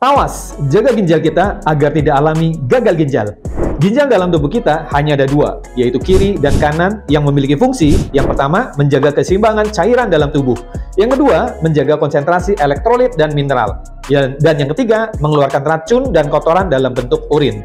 Awas, jaga ginjal kita agar tidak alami gagal ginjal. Ginjal dalam tubuh kita hanya ada dua, yaitu kiri dan kanan yang memiliki fungsi. Yang pertama, menjaga keseimbangan cairan dalam tubuh. Yang kedua, menjaga konsentrasi elektrolit dan mineral. Dan yang ketiga, mengeluarkan racun dan kotoran dalam bentuk urin.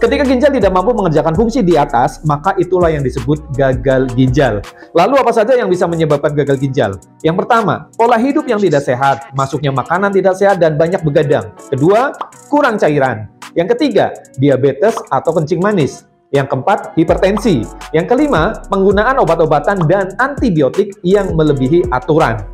Ketika ginjal tidak mampu mengerjakan fungsi di atas, maka itulah yang disebut gagal ginjal. Lalu apa saja yang bisa menyebabkan gagal ginjal? Yang pertama, pola hidup yang tidak sehat, masuknya makanan tidak sehat dan banyak begadang. Kedua, kurang cairan. Yang ketiga, diabetes atau kencing manis. Yang keempat, hipertensi. Yang kelima, penggunaan obat-obatan dan antibiotik yang melebihi aturan.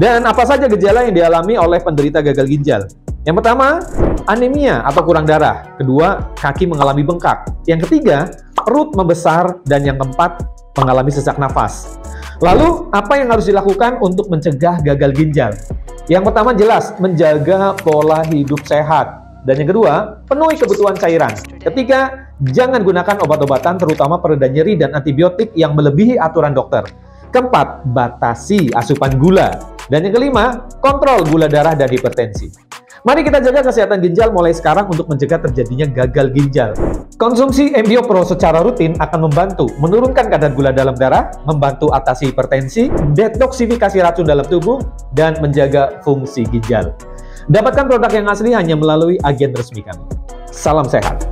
Dan apa saja gejala yang dialami oleh penderita gagal ginjal? Yang pertama, anemia atau kurang darah. Kedua, kaki mengalami bengkak. Yang ketiga, perut membesar. Dan yang keempat, mengalami sesak nafas. Lalu, apa yang harus dilakukan untuk mencegah gagal ginjal? Yang pertama jelas, menjaga pola hidup sehat. Dan yang kedua, penuhi kebutuhan cairan. Ketiga, jangan gunakan obat-obatan terutama pereda nyeri dan antibiotik yang melebihi aturan dokter. Keempat, batasi asupan gula. Dan yang kelima, kontrol gula darah dan hipertensi. Mari kita jaga kesehatan ginjal mulai sekarang untuk mencegah terjadinya gagal ginjal. Konsumsi MBO Pro secara rutin akan membantu menurunkan kadar gula dalam darah, membantu atasi hipertensi, detoksifikasi racun dalam tubuh, dan menjaga fungsi ginjal. Dapatkan produk yang asli hanya melalui agen resmi kami. Salam sehat!